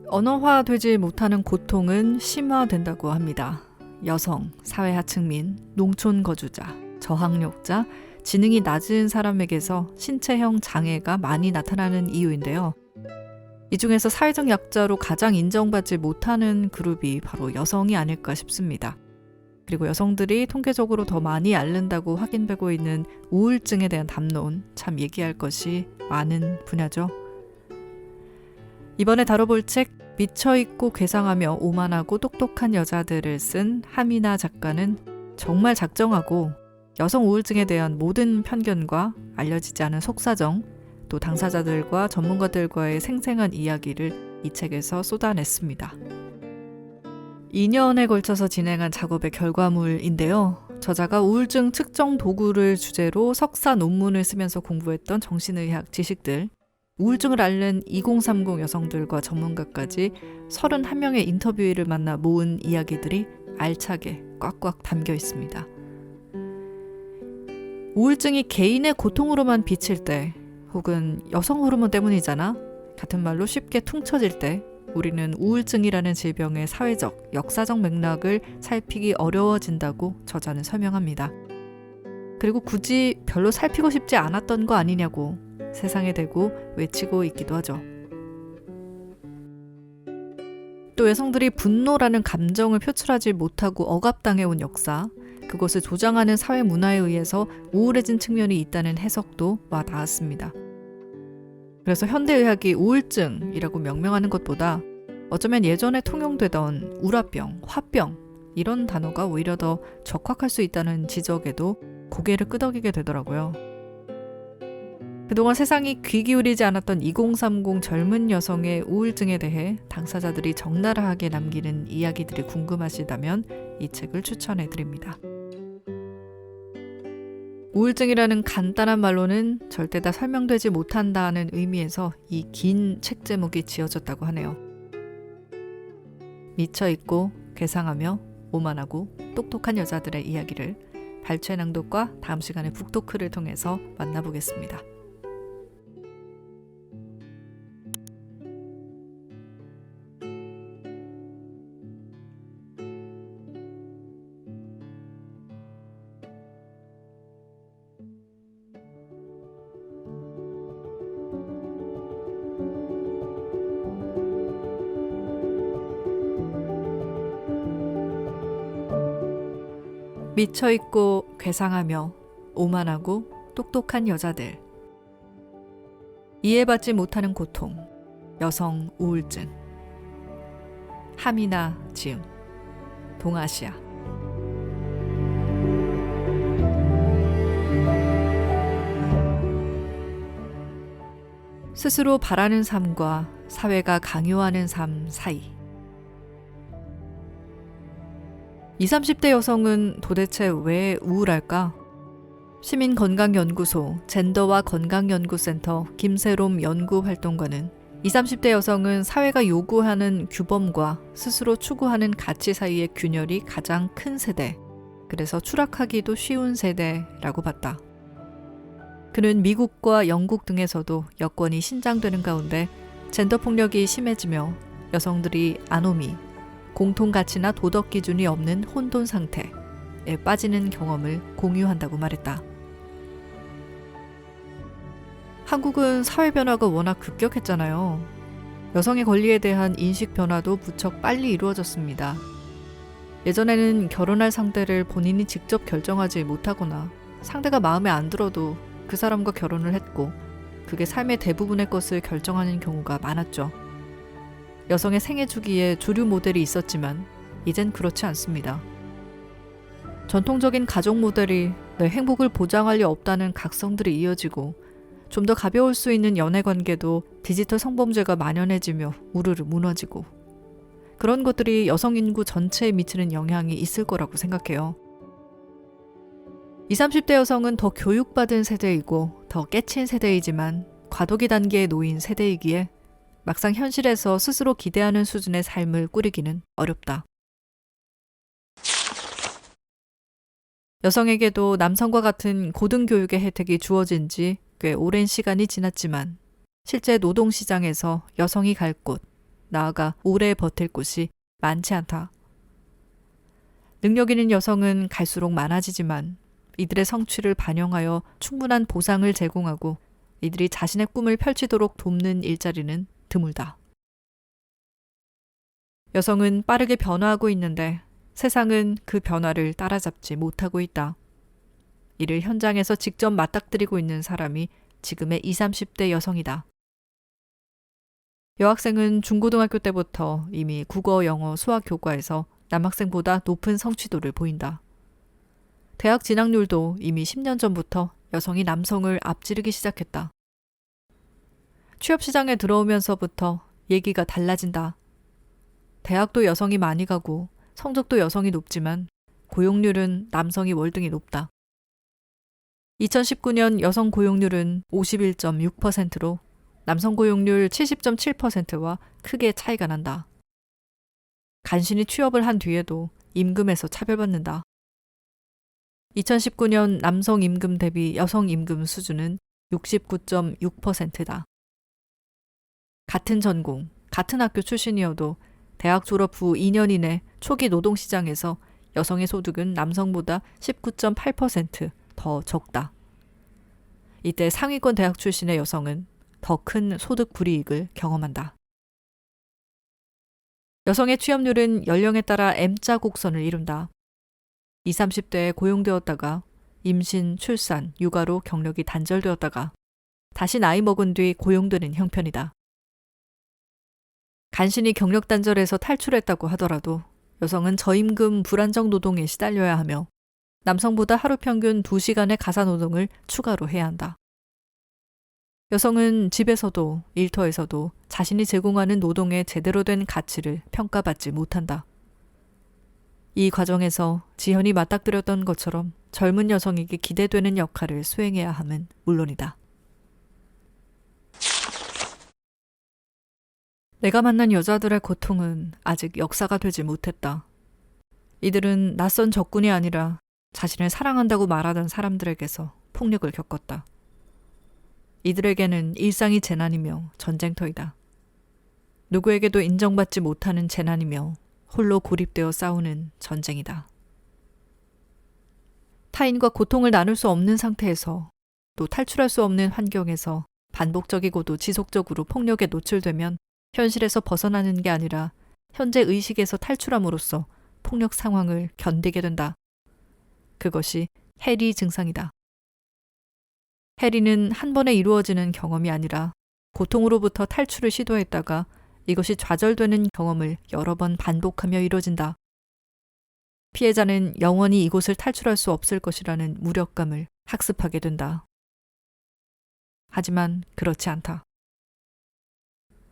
언어화되지 못하는 고통은 심화된다고 합니다. 여성, 사회하층민, 농촌 거주자, 저학력자, 지능이 낮은 사람에게서 신체형 장애가 많이 나타나는 이유인데요. 이 중에서 사회적 약자로 가장 인정받지 못하는 그룹이 바로 여성이 아닐까 싶습니다. 그리고 여성들이 통계적으로 더 많이 앓는다고 확인되고 있는 우울증에 대한 담론, 참 얘기할 것이 많은 분야죠. 이번에 다뤄볼 책 미쳐있고 괴상하며 오만하고 똑똑한 여자들을 쓴 하미나 작가는 정말 작정하고 여성 우울증에 대한 모든 편견과 알려지지 않은 속사정, 또 당사자들과 전문가들과의 생생한 이야기를 이 책에서 쏟아냈습니다. 2년에 걸쳐서 진행한 작업의 결과물인데요. 저자가 우울증 측정 도구를 주제로 석사 논문을 쓰면서 공부했던 정신의학 지식들, 우울증을 앓는 2030 여성들과 전문가까지 31명의 인터뷰를 만나 모은 이야기들이 알차게 꽉꽉 담겨 있습니다. 우울증이 개인의 고통으로만 비칠 때, 혹은 여성 호르몬 때문이잖아, 같은 말로 쉽게 퉁쳐질 때 우리는 우울증이라는 질병의 사회적, 역사적 맥락을 살피기 어려워진다고 저자는 설명합니다. 그리고 굳이 별로 살피고 싶지 않았던 거 아니냐고 세상에 대고 외치고 있기도 하죠. 또 여성들이 분노라는 감정을 표출하지 못하고 억압당해온 역사, 그것을 조장하는 사회 문화에 의해서 우울해진 측면이 있다는 해석도 와 닿았습니다. 그래서 현대의학이 우울증이라고 명명하는 것보다 어쩌면 예전에 통용되던 우라병, 화병 이런 단어가 오히려 더 적합할 수 있다는 지적에도 고개를 끄덕이게 되더라고요. 그동안 세상이 귀 기울이지 않았던 2030 젊은 여성의 우울증에 대해 당사자들이 적나라하게 남기는 이야기들이 궁금하시다면 이 책을 추천해드립니다. 우울증이라는 간단한 말로는 절대 다 설명되지 못한다는 의미에서 이 긴 책 제목이 지어졌다고 하네요. 미쳐있고 괴상하며 오만하고 똑똑한 여자들의 이야기를 발췌 낭독과 다음 시간에 북토크를 통해서 만나보겠습니다. 미쳐있고 괴상하며 오만하고 똑똑한 여자들. 이해받지 못하는 고통, 여성 우울증. 하미나 지음, 동아시아. 스스로 바라는 삶과 사회가 강요하는 삶 사이. 20, 30대 여성은 도대체 왜 우울할까? 시민건강연구소 젠더와 건강연구센터 김세롬 연구활동가는 20, 30대 여성은 사회가 요구하는 규범과 스스로 추구하는 가치 사이의 균열이 가장 큰 세대, 그래서 추락하기도 쉬운 세대라고 봤다. 그는 미국과 영국 등에서도 여건이 신장되는 가운데 젠더 폭력이 심해지며 여성들이 아노미, 공통가치나 도덕 기준이 없는 혼돈 상태에 빠지는 경험을 공유한다고 말했다. 한국은 사회 변화가 워낙 급격했잖아요. 여성의 권리에 대한 인식 변화도 무척 빨리 이루어졌습니다. 예전에는 결혼할 상대를 본인이 직접 결정하지 못하거나 상대가 마음에 안 들어도 그 사람과 결혼을 했고 그게 삶의 대부분의 것을 결정하는 경우가 많았죠. 여성의 생애 주기에 주류 모델이 있었지만 이젠 그렇지 않습니다. 전통적인 가족 모델이 내 행복을 보장할 리 없다는 각성들이 이어지고 좀 더 가벼울 수 있는 연애 관계도 디지털 성범죄가 만연해지며 우르르 무너지고 그런 것들이 여성 인구 전체에 미치는 영향이 있을 거라고 생각해요. 20, 30대 여성은 더 교육받은 세대이고 더 깨친 세대이지만 과도기 단계에 놓인 세대이기에 막상 현실에서 스스로 기대하는 수준의 삶을 꾸리기는 어렵다. 여성에게도 남성과 같은 고등교육의 혜택이 주어진 지 꽤 오랜 시간이 지났지만 실제 노동시장에서 여성이 갈 곳, 나아가 오래 버틸 곳이 많지 않다. 능력 있는 여성은 갈수록 많아지지만 이들의 성취를 반영하여 충분한 보상을 제공하고 이들이 자신의 꿈을 펼치도록 돕는 일자리는 드물다. 여성은 빠르게 변화하고 있는데 세상은 그 변화를 따라잡지 못하고 있다. 이를 현장에서 직접 맞닥뜨리고 있는 사람이 지금의 20, 30대 여성이다. 여학생은 중고등학교 때부터 이미 국어, 영어, 수학 교과에서 남학생보다 높은 성취도를 보인다. 대학 진학률도 이미 10년 전부터 여성이 남성을 앞지르기 시작했다. 취업시장에 들어오면서부터 얘기가 달라진다. 대학도 여성이 많이 가고 성적도 여성이 높지만 고용률은 남성이 월등히 높다. 2019년 여성 고용률은 51.6%로 남성 고용률 70.7%와 크게 차이가 난다. 간신히 취업을 한 뒤에도 임금에서 차별받는다. 2019년 남성 임금 대비 여성 임금 수준은 69.6%다. 같은 전공, 같은 학교 출신이어도 대학 졸업 후 2년 이내 초기 노동시장에서 여성의 소득은 남성보다 19.8% 더 적다. 이때 상위권 대학 출신의 여성은 더 큰 소득 불이익을 경험한다. 여성의 취업률은 연령에 따라 M자 곡선을 이룬다. 20, 30대에 고용되었다가 임신, 출산, 육아로 경력이 단절되었다가 다시 나이 먹은 뒤 고용되는 형편이다. 간신히 경력 단절에서 탈출했다고 하더라도 여성은 저임금 불안정 노동에 시달려야 하며 남성보다 하루 평균 2시간의 가사노동을 추가로 해야 한다. 여성은 집에서도 일터에서도 자신이 제공하는 노동의 제대로 된 가치를 평가받지 못한다. 이 과정에서 지현이 맞닥뜨렸던 것처럼 젊은 여성에게 기대되는 역할을 수행해야 함은 물론이다. 내가 만난 여자들의 고통은 아직 역사가 되지 못했다. 이들은 낯선 적군이 아니라 자신을 사랑한다고 말하던 사람들에게서 폭력을 겪었다. 이들에게는 일상이 재난이며 전쟁터이다. 누구에게도 인정받지 못하는 재난이며 홀로 고립되어 싸우는 전쟁이다. 타인과 고통을 나눌 수 없는 상태에서 또 탈출할 수 없는 환경에서 반복적이고도 지속적으로 폭력에 노출되면 현실에서 벗어나는 게 아니라 현재 의식에서 탈출함으로써 폭력 상황을 견디게 된다. 그것이 해리 증상이다. 해리는 한 번에 이루어지는 경험이 아니라 고통으로부터 탈출을 시도했다가 이것이 좌절되는 경험을 여러 번 반복하며 이루어진다. 피해자는 영원히 이곳을 탈출할 수 없을 것이라는 무력감을 학습하게 된다. 하지만 그렇지 않다.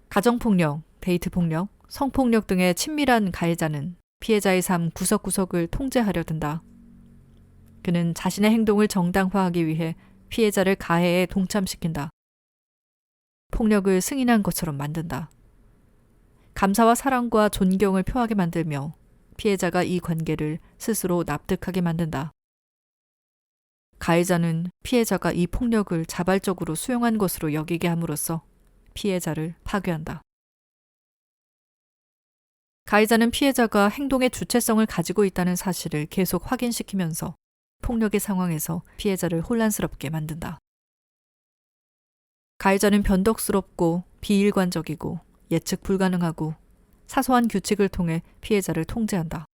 가정폭력, 데이트폭력, 성폭력 등의 친밀한 가해자는 피해자의 삶 구석구석을 통제하려 든다. 그는 자신의 행동을 정당화하기 위해 피해자를 가해에 동참시킨다. 폭력을 승인한 것처럼 만든다. 감사와 사랑과 존경을 표하게 만들며 피해자가 이 관계를 스스로 납득하게 만든다. 가해자는 피해자가 이 폭력을 자발적으로 수용한 것으로 여기게 함으로써 피해자를 파괴한다. 가해자는 피해자가 행동의 주체성을 가지고 있다는 사실을 계속 확인시키면서 폭력의 상황에서 피해자를 혼란스럽게 만든다. 가해자는 변덕스럽고 비일관적이고 예측 불가능하고 사소한 규칙을 통해 피해자를 통제한다.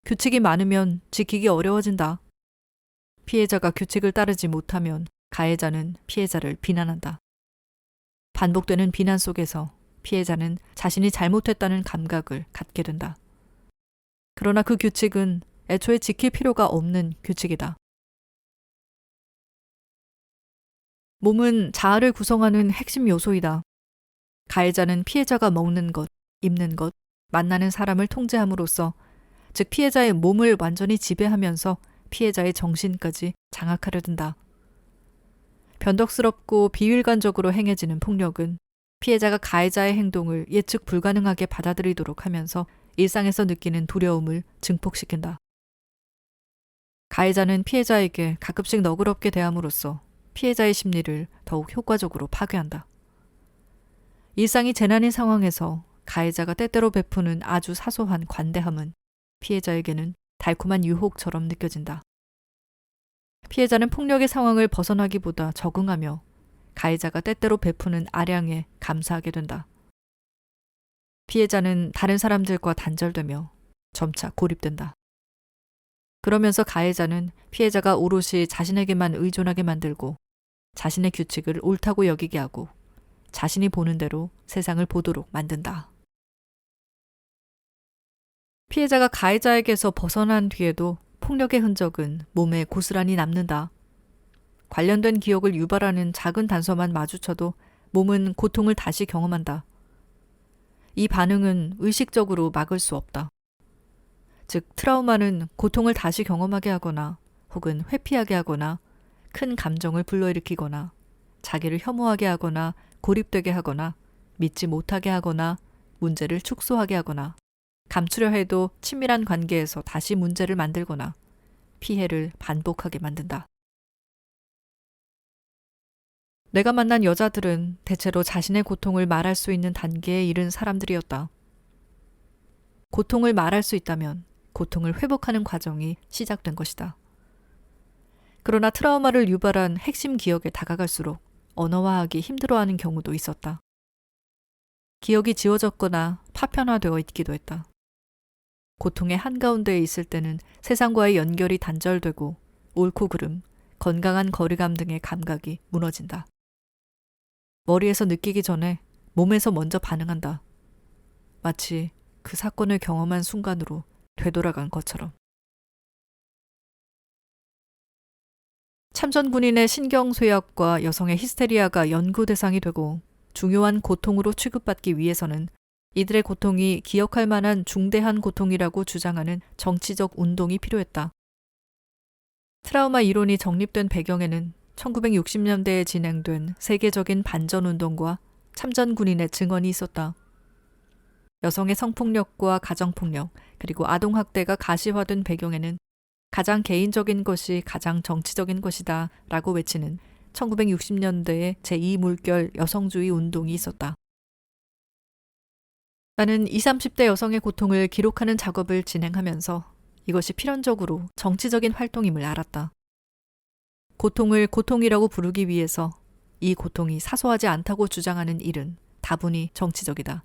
규칙이 많으면 지키기 어려워진다. 피해자가 규칙을 따르지 못하면 가해자는 피해자를 비난한다. 반복되는 비난 속에서 피해자는 자신이 잘못했다는 감각을 갖게 된다. 그러나 그 규칙은 애초에 지킬 필요가 없는 규칙이다. 몸은 자아를 구성하는 핵심 요소이다. 가해자는 피해자가 먹는 것, 입는 것, 만나는 사람을 통제함으로써 즉 피해자의 몸을 완전히 지배하면서 피해자의 정신까지 장악하려 든다. 변덕스럽고 비일관적으로 행해지는 폭력은 피해자가 가해자의 행동을 예측 불가능하게 받아들이도록 하면서 일상에서 느끼는 두려움을 증폭시킨다. 가해자는 피해자에게 가끔씩 너그럽게 대함으로써 피해자의 심리를 더욱 효과적으로 파괴한다. 일상이 재난인 상황에서 가해자가 때때로 베푸는 아주 사소한 관대함은 피해자에게는 달콤한 유혹처럼 느껴진다. 피해자는 폭력의 상황을 벗어나기보다 적응하며 가해자가 때때로 베푸는 아량에 감사하게 된다. 피해자는 다른 사람들과 단절되며 점차 고립된다. 그러면서 가해자는 피해자가 오롯이 자신에게만 의존하게 만들고 자신의 규칙을 옳다고 여기게 하고 자신이 보는 대로 세상을 보도록 만든다. 피해자가 가해자에게서 벗어난 뒤에도 폭력의 흔적은 몸에 고스란히 남는다. 관련된 기억을 유발하는 작은 단서만 마주쳐도 몸은 고통을 다시 경험한다. 이 반응은 의식적으로 막을 수 없다. 즉, 트라우마는 고통을 다시 경험하게 하거나 혹은 회피하게 하거나 큰 감정을 불러일으키거나 자기를 혐오하게 하거나 고립되게 하거나 믿지 못하게 하거나 문제를 축소하게 하거나 감추려 해도 친밀한 관계에서 다시 문제를 만들거나 피해를 반복하게 만든다. 내가 만난 여자들은 대체로 자신의 고통을 말할 수 있는 단계에 이른 사람들이었다. 고통을 말할 수 있다면 고통을 회복하는 과정이 시작된 것이다. 그러나 트라우마를 유발한 핵심 기억에 다가갈수록 언어화하기 힘들어하는 경우도 있었다. 기억이 지워졌거나 파편화되어 있기도 했다. 고통의 한가운데에 있을 때는 세상과의 연결이 단절되고 옳고 그름, 건강한 거리감 등의 감각이 무너진다. 머리에서 느끼기 전에 몸에서 먼저 반응한다. 마치 그 사건을 경험한 순간으로 되돌아간 것처럼. 참전군인의 신경쇠약과 여성의 히스테리아가 연구 대상이 되고 중요한 고통으로 취급받기 위해서는 이들의 고통이 기억할 만한 중대한 고통이라고 주장하는 정치적 운동이 필요했다. 트라우마 이론이 정립된 배경에는 1960년대에 진행된 세계적인 반전운동과 참전군인의 증언이 있었다. 여성의 성폭력과 가정폭력, 그리고 아동학대가 가시화된 배경에는 가장 개인적인 것이 가장 정치적인 것이다 라고 외치는 1960년대의 제2물결 여성주의 운동이 있었다. 나는 20, 30대 여성의 고통을 기록하는 작업을 진행하면서 이것이 필연적으로 정치적인 활동임을 알았다. 고통을 고통이라고 부르기 위해서 이 고통이 사소하지 않다고 주장하는 일은 다분히 정치적이다.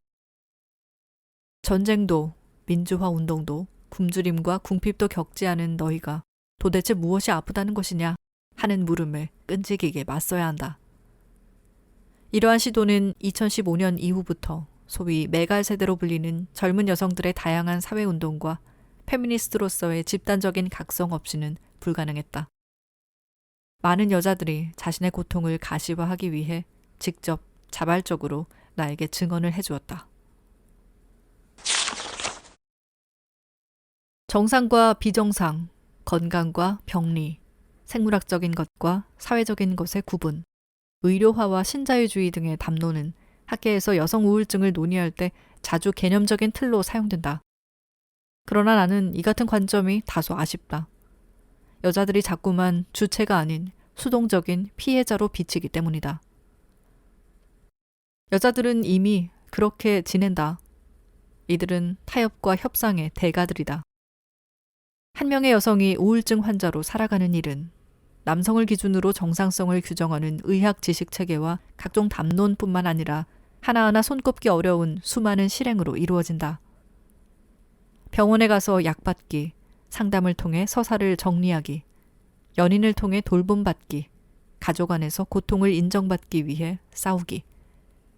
전쟁도 민주화 운동도 굶주림과 궁핍도 겪지 않은 너희가 도대체 무엇이 아프다는 것이냐 하는 물음에 끈질기게 맞서야 한다. 이러한 시도는 2015년 이후부터 소위 메갈 세대로 불리는 젊은 여성들의 다양한 사회운동과 페미니스트로서의 집단적인 각성 없이는 불가능했다. 많은 여자들이 자신의 고통을 가시화하기 위해 직접 자발적으로 나에게 증언을 해주었다. 정상과 비정상, 건강과 병리, 생물학적인 것과 사회적인 것의 구분, 의료화와 신자유주의 등의 담론은 학계에서 여성 우울증을 논의할 때 자주 개념적인 틀로 사용된다. 그러나 나는 이 같은 관점이 다소 아쉽다. 여자들이 자꾸만 주체가 아닌 수동적인 피해자로 비치기 때문이다. 여자들은 이미 그렇게 지낸다. 이들은 타협과 협상의 대가들이다. 한 명의 여성이 우울증 환자로 살아가는 일은 남성을 기준으로 정상성을 규정하는 의학 지식 체계와 각종 담론뿐만 아니라 하나하나 손꼽기 어려운 수많은 실행으로 이루어진다. 병원에 가서 약 받기, 상담을 통해 서사를 정리하기, 연인을 통해 돌봄받기, 가족 안에서 고통을 인정받기 위해 싸우기,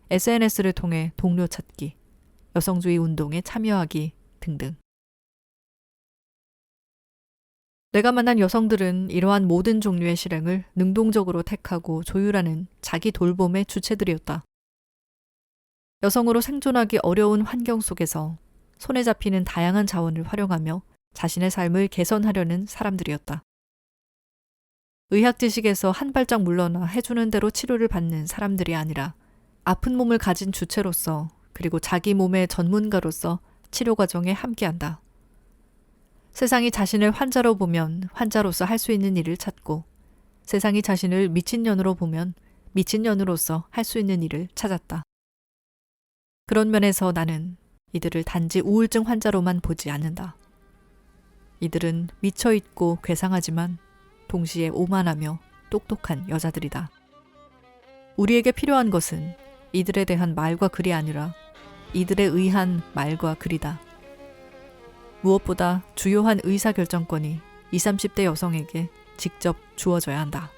SNS를 통해 동료 찾기, 여성주의 운동에 참여하기 등등. 내가 만난 여성들은 이러한 모든 종류의 실행을 능동적으로 택하고 조율하는 자기 돌봄의 주체들이었다. 여성으로 생존하기 어려운 환경 속에서 손에 잡히는 다양한 자원을 활용하며 자신의 삶을 개선하려는 사람들이었다. 의학 지식에서 한 발짝 물러나 해주는 대로 치료를 받는 사람들이 아니라 아픈 몸을 가진 주체로서 그리고 자기 몸의 전문가로서 치료 과정에 함께한다. 세상이 자신을 환자로 보면 환자로서 할 수 있는 일을 찾고 세상이 자신을 미친년으로 보면 미친년으로서 할 수 있는 일을 찾았다. 그런 면에서 나는 이들을 단지 우울증 환자로만 보지 않는다. 이들은 미쳐있고 괴상하지만 동시에 오만하며 똑똑한 여자들이다. 우리에게 필요한 것은 이들에 대한 말과 글이 아니라 이들에 의한 말과 글이다. 무엇보다 주요한 의사결정권이 20, 30대 여성에게 직접 주어져야 한다.